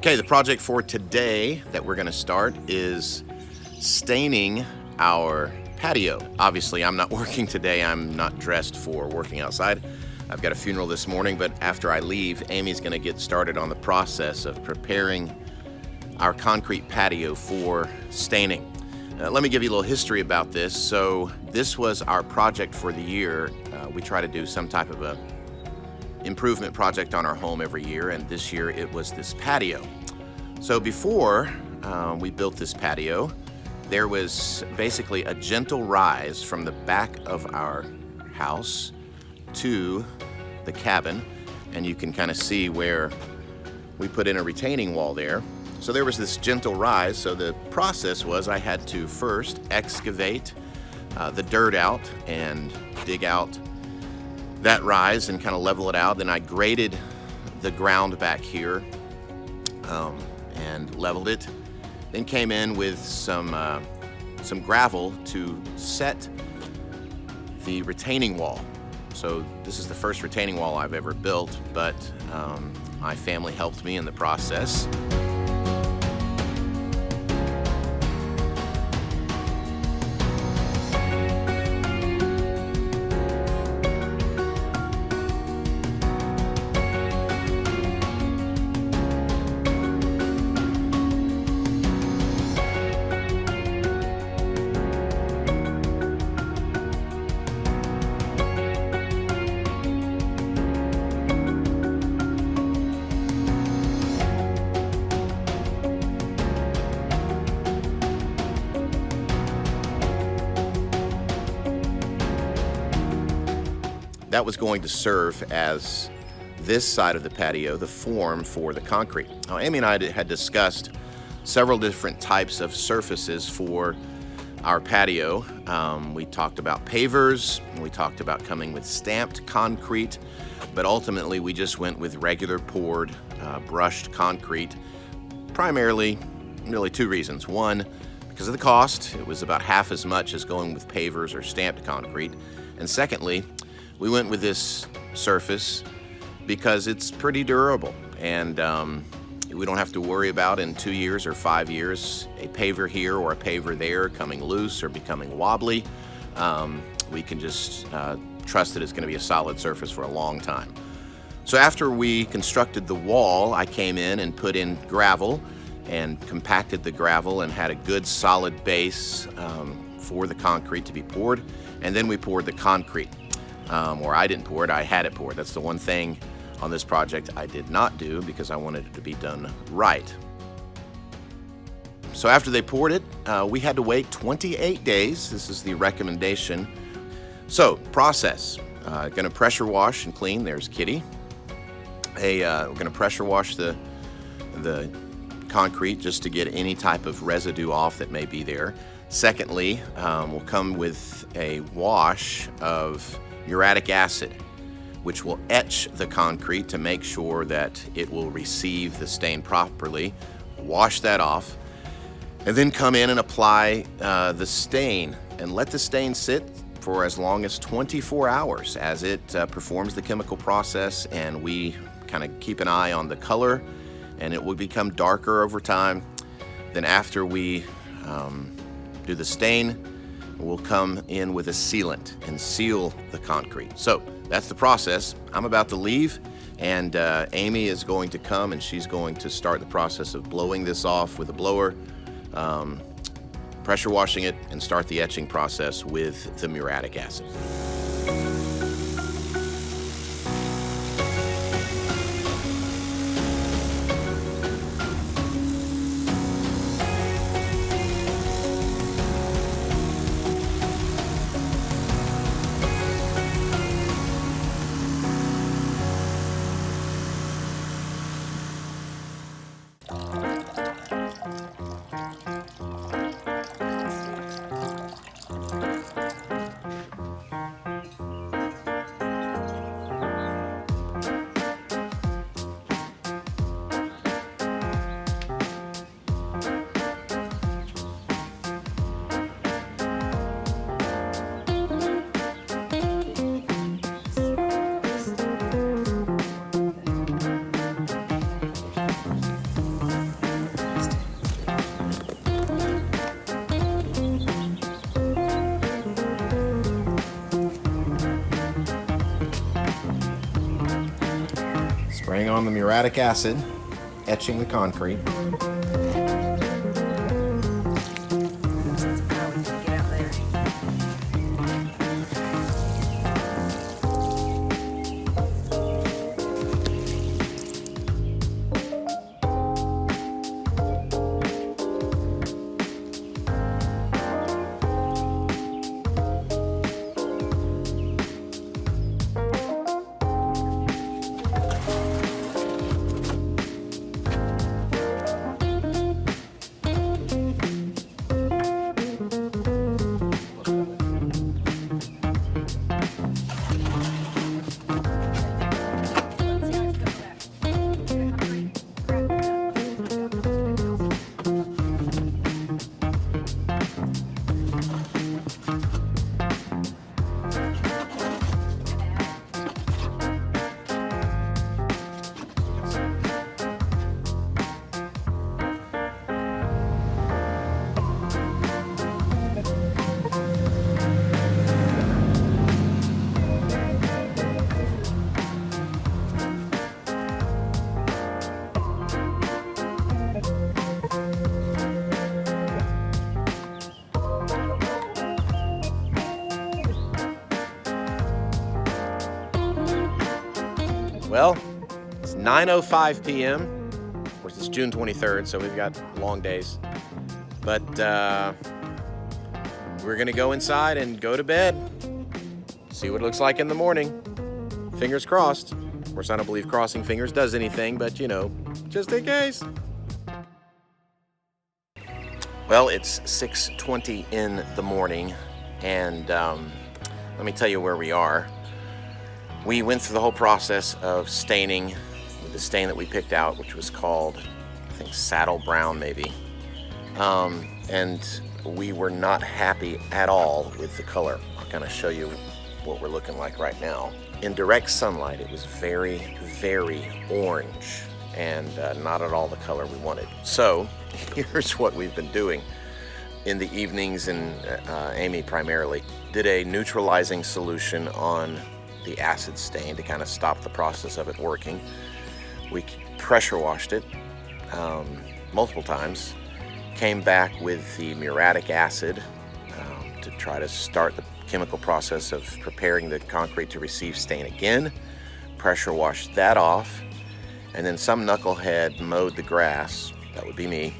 Okay, the project for today that we're going to start is staining our patio. Obviously, I'm not working today. I'm not dressed for working outside. I've got a funeral this morning, but after I leave, Amy's going to get started on the process of preparing our concrete patio for staining. Let me give you a little history about this. So this was our project for the year. We try to do some type of a improvement project on our home every year, and this year it was this patio. So before we built this patio, there was basically a gentle rise from the back of our house to the cabin, and you can kind of see where we put in a retaining wall there. So there was this gentle rise. So the process was I had to first excavate the dirt out and dig out that rise and kind of level it out. Then I graded the ground back here and leveled it. Then came in with some gravel to set the retaining wall. So this is the first retaining wall I've ever built, but my family helped me in the process. That was going to serve as this side of the patio, the form for the concrete. Now, Amy and I had discussed several different types of surfaces for our patio. We talked about pavers, and we talked about coming with stamped concrete, but ultimately we just went with regular poured, brushed concrete, primarily, really two reasons. One, because of the cost. It was about half as much as going with pavers or stamped concrete. And secondly, we went with this surface because it's pretty durable, and we don't have to worry about in 2 years or 5 years a paver here or a paver there coming loose or becoming wobbly. We can just trust that it's going to be a solid surface for a long time. So after we constructed the wall, I came in and put in gravel and compacted the gravel and had a good solid base for the concrete to be poured, and then we poured the concrete. Or I didn't pour it, I had it poured. That's the one thing on this project I did not do because I wanted it to be done right. So after they poured it, we had to wait 28 days. This is the recommendation. So process, gonna pressure wash and clean. There's Kitty. We're gonna pressure wash the concrete just to get any type of residue off that may be there. Secondly, we'll come with a wash of muriatic acid, which will etch the concrete to make sure that it will receive the stain properly. Wash that off, and then come in and apply the stain and let the stain sit for as long as 24 hours as it performs the chemical process, and we kind of keep an eye on the color, and it will become darker over time. Then after we do the stain, we'll come in with a sealant and seal the concrete. So that's the process. I'm about to leave, and Amy is going to come, and she's going to start the process of blowing this off with a blower, pressure washing it, and start the etching process with the muriatic acid. Spraying on the muriatic acid, etching the concrete. Well, it's 9:05 p.m. Of course, it's June 23rd, so we've got long days. But we're going to go inside and go to bed. See what it looks like in the morning. Fingers crossed. Of course, I don't believe crossing fingers does anything, but you know, just in case. Well, it's 6:20 in the morning, and let me tell you where we are. We went through the whole process of staining with the stain that we picked out, which was called, I think, saddle brown maybe. And we were not happy at all with the color. I'll kind of show you what we're looking like right now. In direct sunlight, it was very, very orange and not at all the color we wanted. So here's what we've been doing in the evenings, and Amy primarily did a neutralizing solution on the acid stain to kind of stop the process of it working. We pressure washed it multiple times, came back with the muriatic acid to try to start the chemical process of preparing the concrete to receive stain again, pressure washed that off, and then some knucklehead mowed the grass, that would be me,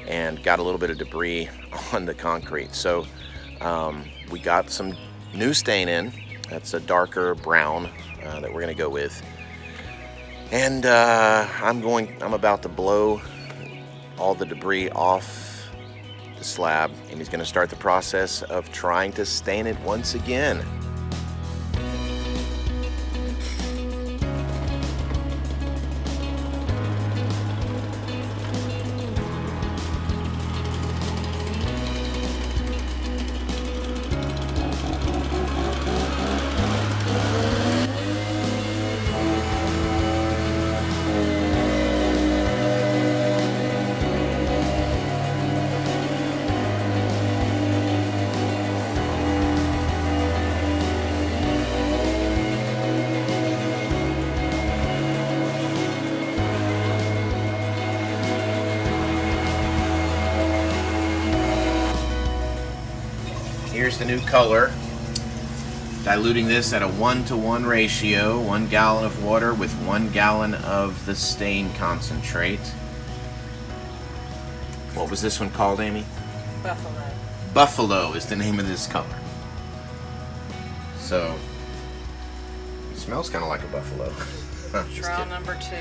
and got a little bit of debris on the concrete. So we got some new stain in. That's a darker brown that we're gonna go with. And I'm about to blow all the debris off the slab. Amy's gonna start the process of trying to stain it once again. Here's the new color. Diluting this at a 1-to-1 ratio, 1 gallon of water with 1 gallon of the stain concentrate. What was this one called, Amy? Buffalo. Buffalo is the name of this color. So, it smells kind of like a buffalo. Trial number 2.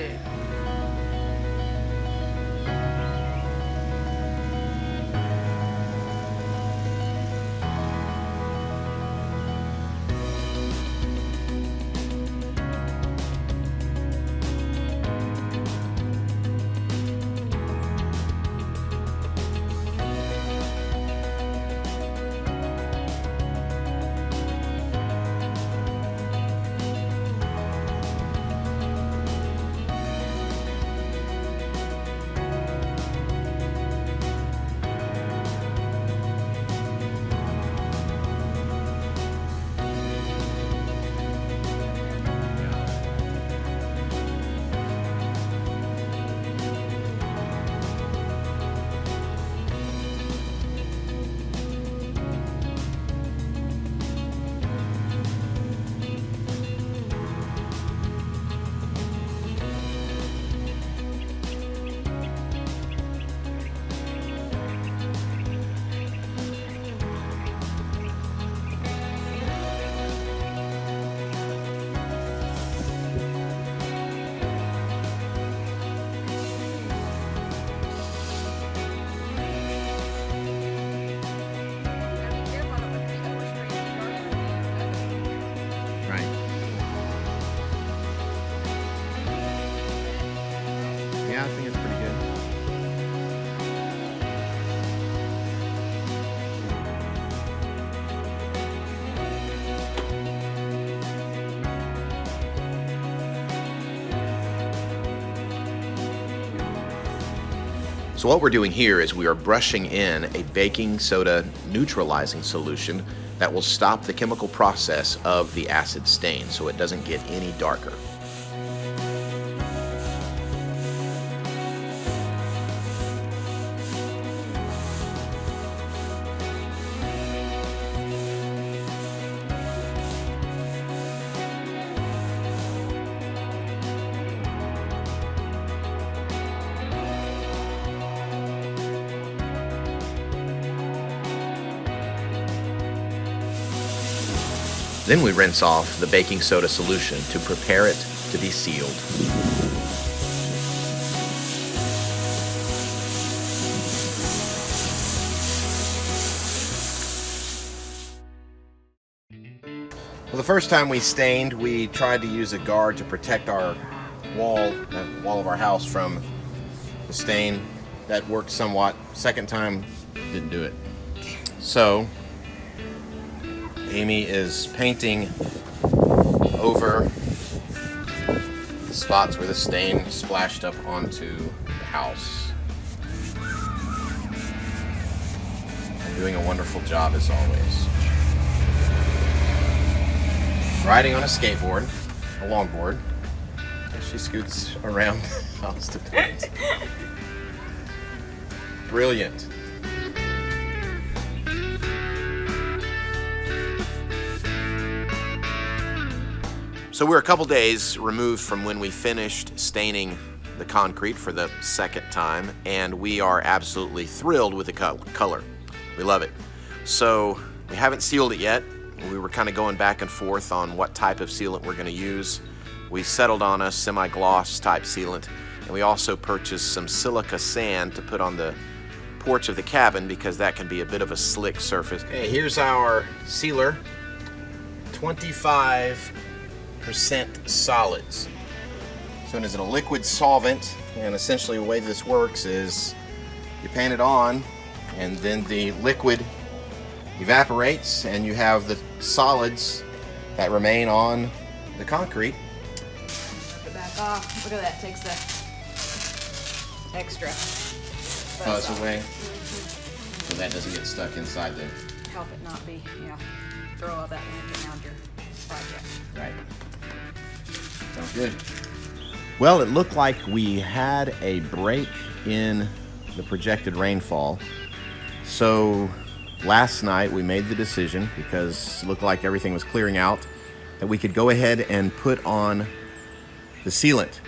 So what we're doing here is we are brushing in a baking soda neutralizing solution that will stop the chemical process of the acid stain so it doesn't get any darker. Then we rinse off the baking soda solution to prepare it to be sealed. Well, the first time we stained, we tried to use a guard to protect our wall, the wall of our house from the stain. That worked somewhat. Second time, didn't do it. So, Amy is painting over the spots where the stain splashed up onto the house. And doing a wonderful job as always. Riding on a skateboard, a longboard, as she scoots around the house to paint. Brilliant. So we're a couple days removed from when we finished staining the concrete for the second time, and we are absolutely thrilled with the color. We love it. So we haven't sealed it yet. We were kind of going back and forth on what type of sealant we're going to use. We settled on a semi-gloss type sealant, and we also purchased some silica sand to put on the porch of the cabin because that can be a bit of a slick surface. Okay, here's our sealer. 25% solids. So it is a liquid solvent, and essentially the way this works is you paint it on and then the liquid evaporates and you have the solids that remain on the concrete. Rip it back off. Look at that. Takes the extra. Fuzz away. So that doesn't get stuck inside the... Help it not be, throw all that in around your project. Right. Sounds good. Well, it looked like we had a break in the projected rainfall. So last night we made the decision, because it looked like everything was clearing out, that we could go ahead and put on the sealant.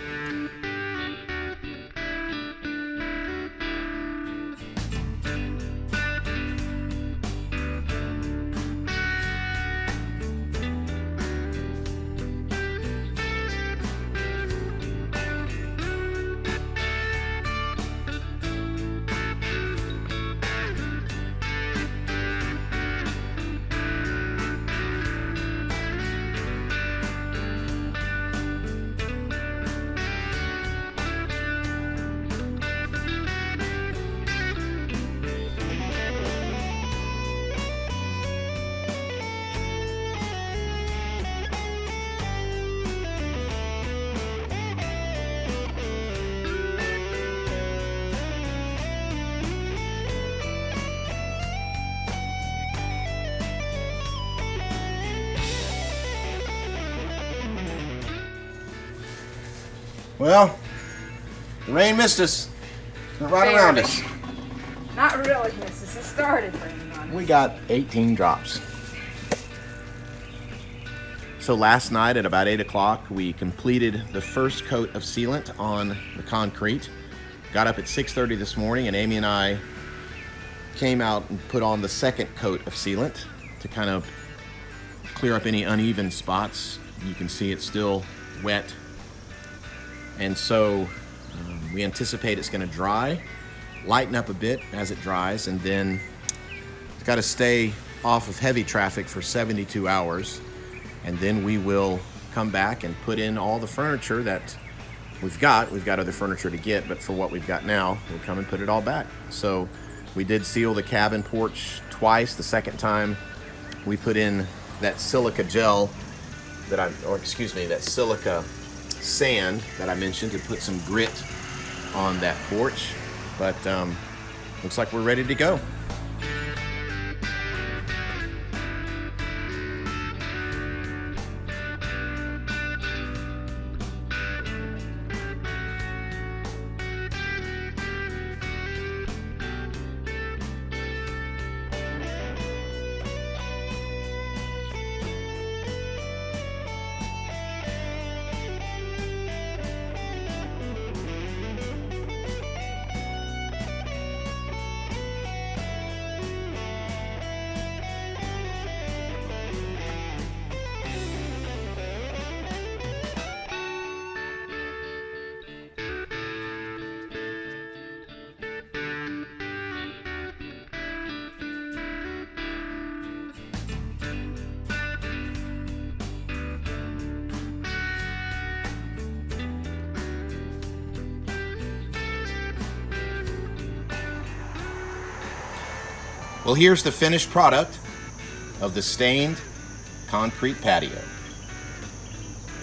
Well, the rain missed us. It went right around us. Not really, Mrs. It started raining on us. We got 18 drops. So last night at about 8 o'clock, we completed the first coat of sealant on the concrete. Got up at 6:30 this morning, and Amy and I came out and put on the second coat of sealant to kind of clear up any uneven spots. You can see it's still wet. And so we anticipate it's going to dry, lighten up a bit as it dries, and then it's got to stay off of heavy traffic for 72 hours. And then we will come back and put in all the furniture that we've got. We've got other furniture to get, but for what we've got now, we'll come and put it all back. So we did seal the cabin porch twice. The second time we put in that silica gel that silica sand that I mentioned to put some grit on that porch. but looks like we're ready to go. Well, here's the finished product of the stained concrete patio.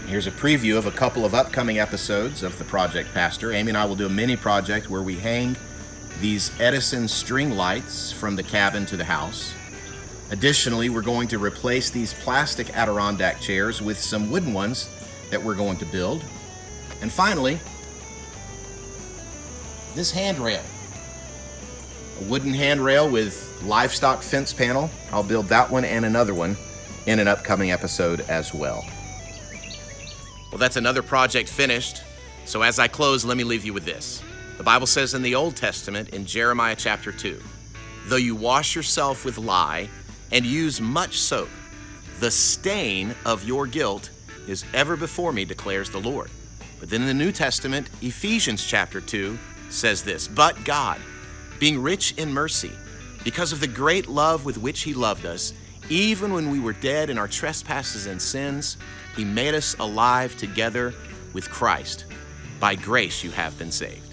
And here's a preview of a couple of upcoming episodes of the Project Pastor. Amy and I will do a mini project where we hang these Edison string lights from the cabin to the house. Additionally, we're going to replace these plastic Adirondack chairs with some wooden ones that we're going to build. And finally, this handrail. A wooden handrail with livestock fence panel. I'll build that one and another one in an upcoming episode as well. Well, that's another project finished. So as I close, let me leave you with this. The Bible says in the Old Testament, in Jeremiah chapter 2, though you wash yourself with lye and use much soap, the stain of your guilt is ever before me, declares the Lord. But then in the New Testament, Ephesians chapter 2 says this, but God, being rich in mercy, because of the great love with which he loved us, even when we were dead in our trespasses and sins, he made us alive together with Christ. By grace you have been saved.